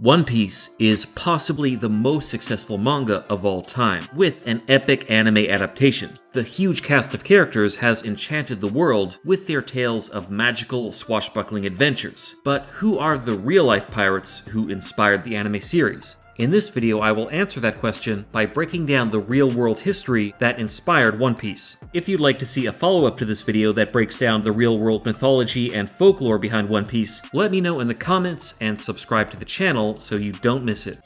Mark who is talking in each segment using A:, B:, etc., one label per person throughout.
A: One Piece is possibly the most successful manga of all time, with an epic anime adaptation. The huge cast of characters has enchanted the world with their tales of magical, swashbuckling adventures. But who are the real-life pirates who inspired the anime series? In this video, I will answer that question by breaking down the real-world history that inspired One Piece. If you'd like to see a follow-up to this video that breaks down the real-world mythology and folklore behind One Piece, let me know in the comments and subscribe to the channel so you don't miss it.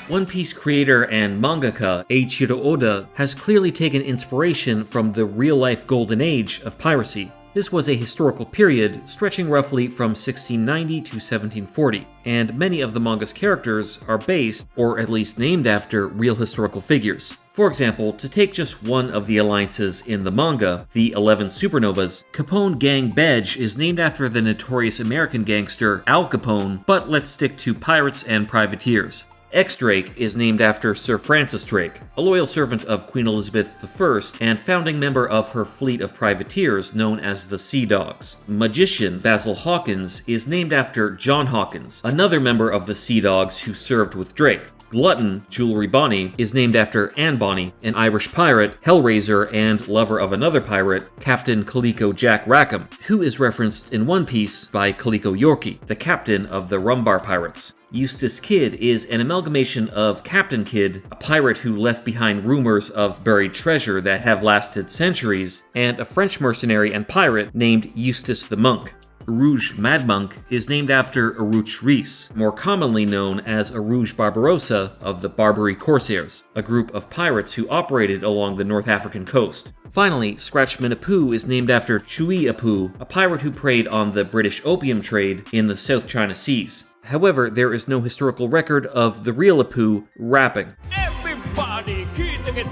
A: One Piece creator and mangaka Eiichiro Oda has clearly taken inspiration from the real-life Golden Age of Piracy. This was a historical period stretching roughly from 1690 to 1740, and many of the manga's characters are based, or at least named after, real historical figures. For example, to take just one of the alliances in the manga, the 11 Supernovas, Capone Gang Bedge is named after the notorious American gangster Al Capone, but let's stick to pirates and privateers. X-Drake is named after Sir Francis Drake, a loyal servant of Queen Elizabeth I and founding member of her fleet of privateers known as the Sea Dogs. Magician Basil Hawkins is named after John Hawkins, another member of the Sea Dogs who served with Drake. Glutton Jewelry Bonnie is named after Anne Bonny, an Irish pirate, hellraiser, and lover of another pirate, Captain Kaliko Jack Rackham, who is referenced in One Piece by Kaliko Yorki, the captain of the Rumbar Pirates. Eustace Kidd is an amalgamation of Captain Kidd, a pirate who left behind rumors of buried treasure that have lasted centuries, and a French mercenary and pirate named Eustace the Monk. Rouge Mad Monk is named after Aruch Reis, more commonly known as Aruj Barbarossa of the Barbary Corsairs, a group of pirates who operated along the North African coast. Finally, Scratchman Apu is named after Chui Apu, a pirate who preyed on the British opium trade in the South China Seas. However, there is no historical record of the real Apu rapping. Everybody, music,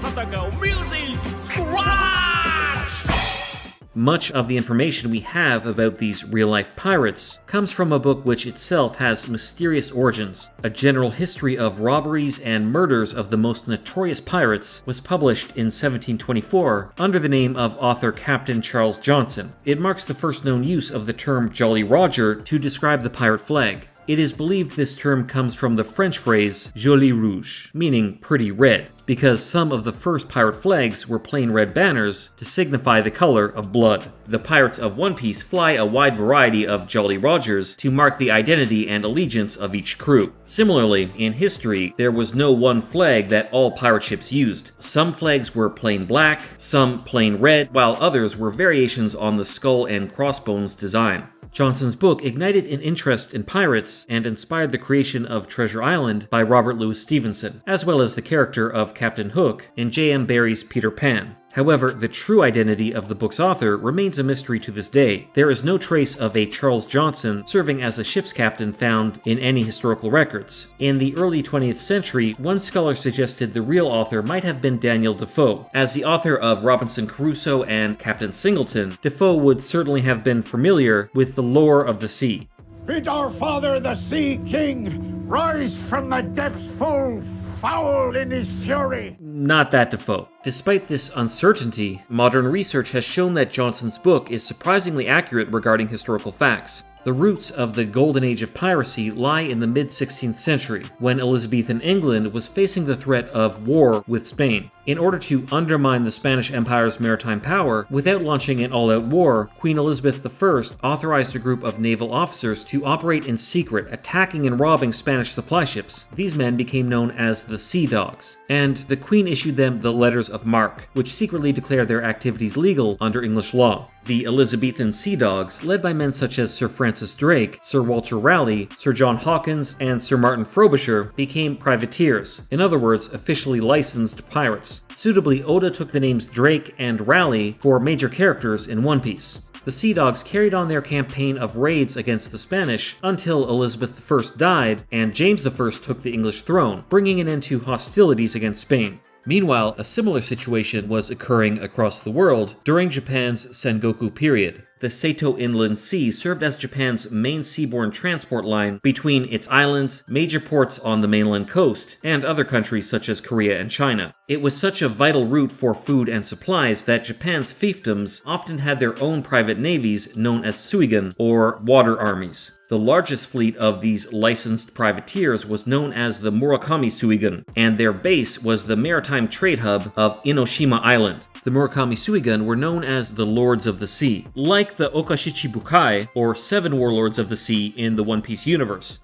A: Much of the information we have about these real-life pirates comes from a book which itself has mysterious origins. A General History of Robberies and Murders of the Most Notorious Pirates was published in 1724 under the name of author Captain Charles Johnson. It marks the first known use of the term Jolly Roger to describe the pirate flag. It is believed this term comes from the French phrase Joli Rouge, meaning pretty red, because some of the first pirate flags were plain red banners to signify the color of blood. The pirates of One Piece fly a wide variety of Jolly Rogers to mark the identity and allegiance of each crew. Similarly, in history, there was no one flag that all pirate ships used. Some flags were plain black, some plain red, while others were variations on the skull and crossbones design. Johnson's book ignited an interest in pirates and inspired the creation of Treasure Island by Robert Louis Stevenson, as well as the character of Captain Hook in J.M. Barrie's Peter Pan. However, the true identity of the book's author remains a mystery to this day. There is no trace of a Charles Johnson serving as a ship's captain found in any historical records. In the early 20th century, one scholar suggested the real author might have been Daniel Defoe. As the author of Robinson Crusoe and Captain Singleton, Defoe would certainly have been familiar with the lore of the sea.
B: Bid our father the Sea King rise from the depths full foul in his fury.
A: Not that Defoe. Despite this uncertainty, modern research has shown that Johnson's book is surprisingly accurate regarding historical facts. The roots of the Golden Age of Piracy lie in the mid-16th century, when Elizabethan England was facing the threat of war with Spain. In order to undermine the Spanish Empire's maritime power without launching an all-out war, Queen Elizabeth I authorized a group of naval officers to operate in secret, attacking and robbing Spanish supply ships. These men became known as the Sea Dogs, and the Queen issued them the Letters of Marque, which secretly declared their activities legal under English law. The Elizabethan Sea Dogs, led by men such as Sir Francis Drake, Sir Walter Raleigh, Sir John Hawkins, and Sir Martin Frobisher, became privateers, in other words, officially licensed pirates. Suitably, Oda took the names Drake and Raleigh for major characters in One Piece. The Sea Dogs carried on their campaign of raids against the Spanish until Elizabeth I died and James I took the English throne, bringing an end to hostilities against Spain. Meanwhile, a similar situation was occurring across the world during Japan's Sengoku period. The Seto Inland Sea served as Japan's main seaborne transport line between its islands, major ports on the mainland coast, and other countries such as Korea and China. It was such a vital route for food and supplies that Japan's fiefdoms often had their own private navies known as suigun, or water armies. The largest fleet of these licensed privateers was known as the Murakami Suigun, and their base was the maritime trade hub of Inoshima Island. The Murakami Suigun were known as the Lords of the Sea, like the Okashichibukai, or Seven Warlords of the Sea in the One Piece universe.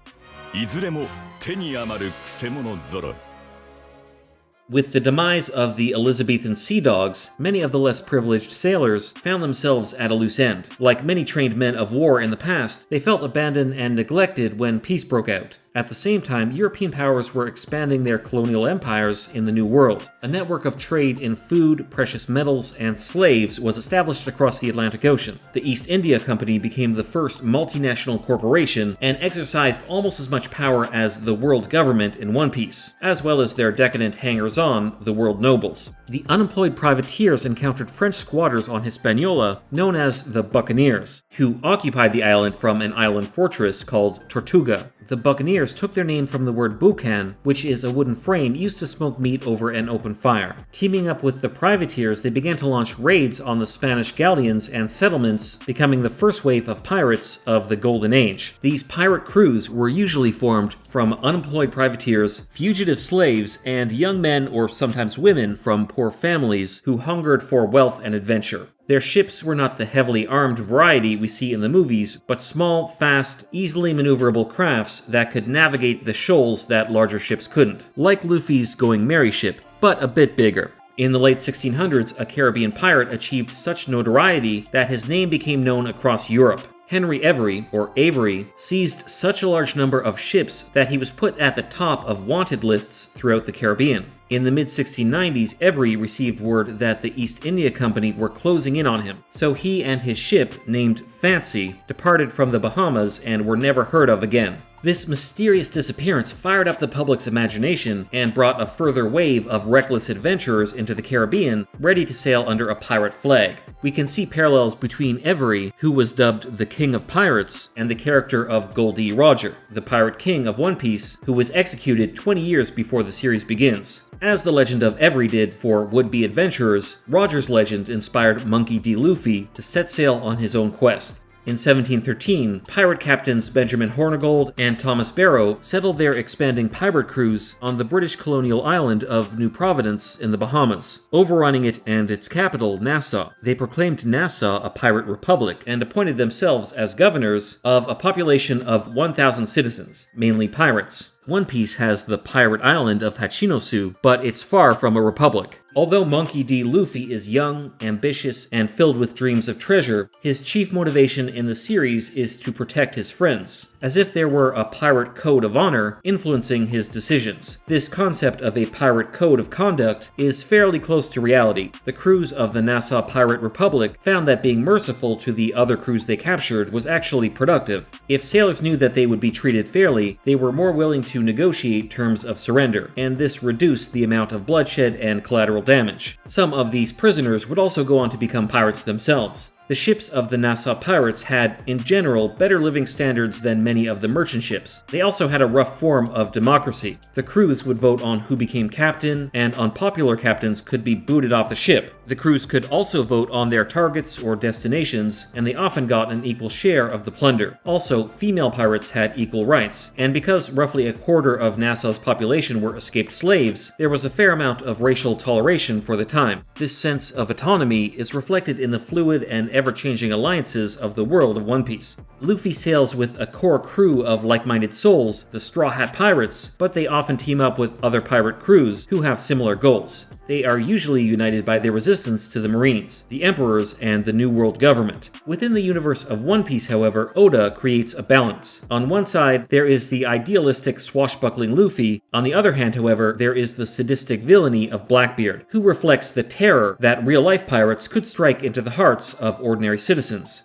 A: With the demise of the Elizabethan sea dogs, many of the less privileged sailors found themselves at a loose end. Like many trained men of war in the past, they felt abandoned and neglected when peace broke out. At the same time, European powers were expanding their colonial empires in the New World. A network of trade in food, precious metals, and slaves was established across the Atlantic Ocean. The East India Company became the first multinational corporation and exercised almost as much power as the world government in One Piece, as well as their decadent hangers-on, the world nobles. The unemployed privateers encountered French squatters on Hispaniola, known as the Buccaneers, who occupied the island from an island fortress called Tortuga. The Buccaneers took their name from the word bucan, which is a wooden frame used to smoke meat over an open fire. Teaming up with the privateers, they began to launch raids on the Spanish galleons and settlements, becoming the first wave of pirates of the Golden Age. These pirate crews were usually formed from unemployed privateers, fugitive slaves, and young men or sometimes women from poor families who hungered for wealth and adventure. Their ships were not the heavily armed variety we see in the movies, but small, fast, easily maneuverable crafts that could navigate the shoals that larger ships couldn't, like Luffy's Going Merry ship, but a bit bigger. In the late 1600s, a Caribbean pirate achieved such notoriety that his name became known across Europe. Henry Avery, or Avery, seized such a large number of ships that he was put at the top of wanted lists throughout the Caribbean. In the mid-1690s, Avery received word that the East India Company were closing in on him, so he and his ship, named Fancy, departed from the Bahamas and were never heard of again. This mysterious disappearance fired up the public's imagination and brought a further wave of reckless adventurers into the Caribbean, ready to sail under a pirate flag. We can see parallels between Avery, who was dubbed the King of Pirates, and the character of Gol D. Roger, the Pirate King of One Piece, who was executed 20 years before the series begins. As the legend of Avery did for would-be adventurers, Roger's legend inspired Monkey D. Luffy to set sail on his own quest. In 1713, pirate captains Benjamin Hornigold and Thomas Barrow settled their expanding pirate crews on the British colonial island of New Providence in the Bahamas, overrunning it and its capital, Nassau. They proclaimed Nassau a pirate republic and appointed themselves as governors of a population of 1,000 citizens, mainly pirates. One Piece has the pirate island of Hachinosu, but it's far from a republic. Although Monkey D. Luffy is young, ambitious, and filled with dreams of treasure, his chief motivation in the series is to protect his friends, as if there were a pirate code of honor influencing his decisions. This concept of a pirate code of conduct is fairly close to reality. The crews of the Nassau Pirate Republic found that being merciful to the other crews they captured was actually productive. If sailors knew that they would be treated fairly, they were more willing to negotiate terms of surrender, and this reduced the amount of bloodshed and collateral damage. Some of these prisoners would also go on to become pirates themselves. The ships of the Nassau pirates had, in general, better living standards than many of the merchant ships. They also had a rough form of democracy. The crews would vote on who became captain, and unpopular captains could be booted off the ship. The crews could also vote on their targets or destinations, and they often got an equal share of the plunder. Also, female pirates had equal rights, and because roughly a quarter of Nassau's population were escaped slaves, there was a fair amount of racial toleration for the time. This sense of autonomy is reflected in the fluid and ever-changing alliances of the world of One Piece. Luffy sails with a core crew of like-minded souls, the Straw Hat Pirates, but they often team up with other pirate crews who have similar goals. They are usually united by their resistance to the Marines, the Emperors, and the New World government. Within the universe of One Piece, however, Oda creates a balance. On one side, there is the idealistic, swashbuckling Luffy. On the other hand, however, there is the sadistic villainy of Blackbeard, who reflects the terror that real-life pirates could strike into the hearts of ordinary citizens.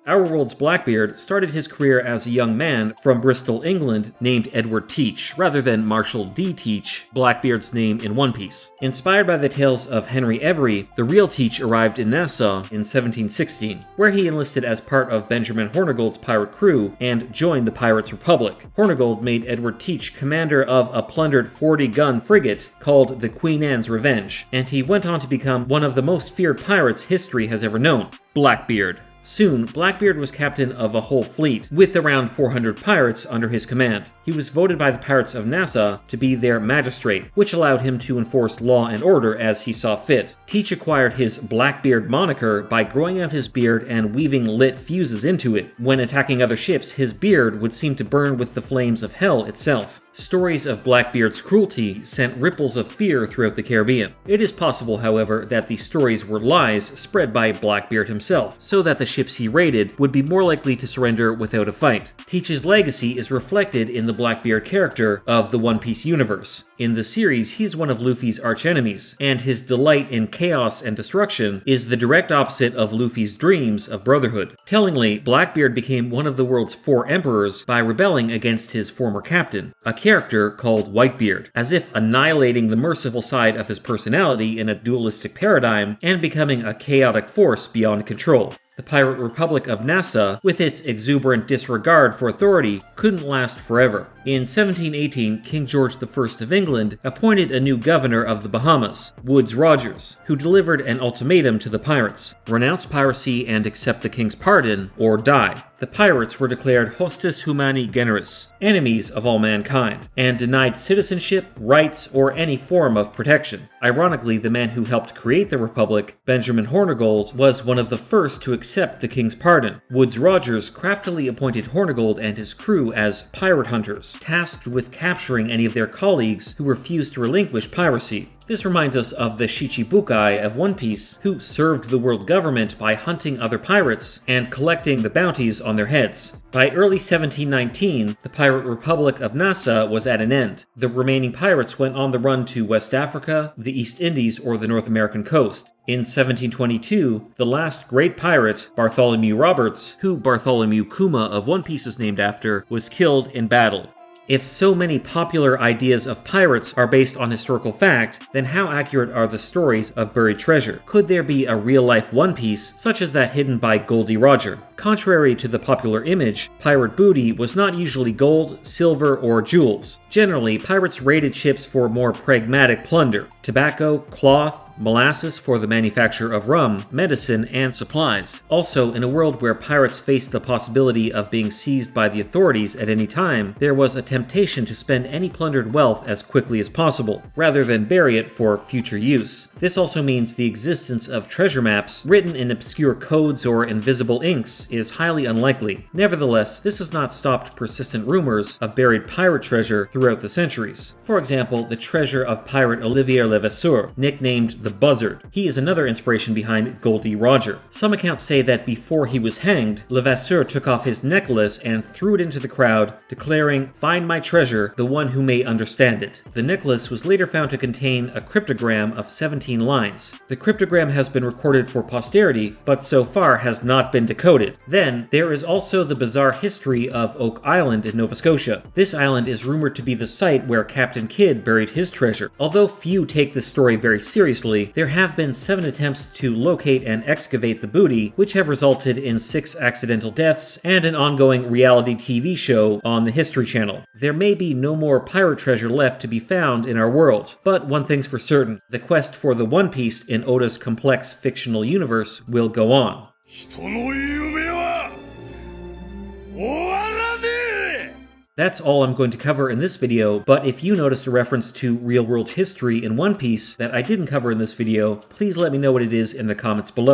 A: Our World's Blackbeard started his career as a young man from Bristol, England, named Edward Teach, rather than Marshall D. Teach, Blackbeard's name in One Piece. Inspired by the tales of Henry Every, the real Teach arrived in Nassau in 1716, where he enlisted as part of Benjamin Hornigold's pirate crew and joined the Pirates' Republic. Hornigold made Edward Teach commander of a plundered 40-gun frigate called the Queen Anne's Revenge, and he went on to become one of the most feared pirates history has ever known, Blackbeard. Soon, Blackbeard was captain of a whole fleet, with around 400 pirates under his command. He was voted by the pirates of Nassau to be their magistrate, which allowed him to enforce law and order as he saw fit. Teach acquired his Blackbeard moniker by growing out his beard and weaving lit fuses into it. When attacking other ships, his beard would seem to burn with the flames of hell itself. Stories of Blackbeard's cruelty sent ripples of fear throughout the Caribbean. It is possible, however, that these stories were lies spread by Blackbeard himself, so that the ships he raided would be more likely to surrender without a fight. Teach's legacy is reflected in the Blackbeard character of the One Piece universe. In the series, he's one of Luffy's archenemies, and his delight in chaos and destruction is the direct opposite of Luffy's dreams of brotherhood. Tellingly, Blackbeard became one of the world's 4 emperors by rebelling against his former captain, a character called Whitebeard, as if annihilating the merciful side of his personality in a dualistic paradigm and becoming a chaotic force beyond control. The Pirate Republic of Nassau, with its exuberant disregard for authority, couldn't last forever. In 1718, King George I of England appointed a new governor of the Bahamas, Woodes Rogers, who delivered an ultimatum to the pirates: renounce piracy and accept the king's pardon, or die. The pirates were declared hostis humani generis, enemies of all mankind, and denied citizenship, rights, or any form of protection. Ironically, the man who helped create the Republic, Benjamin Hornigold, was one of the first to accept the king's pardon. Woodes Rogers craftily appointed Hornigold and his crew as pirate hunters, tasked with capturing any of their colleagues who refused to relinquish piracy. This reminds us of the Shichibukai of One Piece, who served the world government by hunting other pirates and collecting the bounties on their heads. By early 1719, the Pirate Republic of Nassau was at an end. The remaining pirates went on the run to West Africa, the East Indies, or the North American coast. In 1722, the last great pirate, Bartholomew Roberts, who Bartholomew Kuma of One Piece is named after, was killed in battle. If so many popular ideas of pirates are based on historical fact, then how accurate are the stories of buried treasure? Could there be a real-life One Piece, such as that hidden by Goldie Roger? Contrary to the popular image, pirate booty was not usually gold, silver, or jewels. Generally, pirates raided ships for more pragmatic plunder: tobacco, cloth, molasses for the manufacture of rum, medicine, and supplies. Also, in a world where pirates faced the possibility of being seized by the authorities at any time, there was a temptation to spend any plundered wealth as quickly as possible, rather than bury it for future use. This also means the existence of treasure maps written in obscure codes or invisible inks is highly unlikely. Nevertheless, this has not stopped persistent rumors of buried pirate treasure throughout the centuries. For example, the treasure of pirate Olivier Levasseur, nicknamed the Buzzard. He is another inspiration behind Goldie Roger. Some accounts say that before he was hanged, Levasseur took off his necklace and threw it into the crowd, declaring, "Find my treasure, the one who may understand it." The necklace was later found to contain a cryptogram of 17 lines. The cryptogram has been recorded for posterity, but so far has not been decoded. Then, there is also the bizarre history of Oak Island in Nova Scotia. This island is rumored to be the site where Captain Kidd buried his treasure. Although few take this story very seriously, there have been 7 attempts to locate and excavate the booty, which have resulted in 6 accidental deaths and an ongoing reality TV show on the History Channel. There may be no more pirate treasure left to be found in our world, but one thing's for certain: the quest for the One Piece in Oda's complex fictional universe will go on. That's all I'm going to cover in this video, but if you noticed a reference to real-world history in One Piece that I didn't cover in this video, please let me know what it is in the comments below.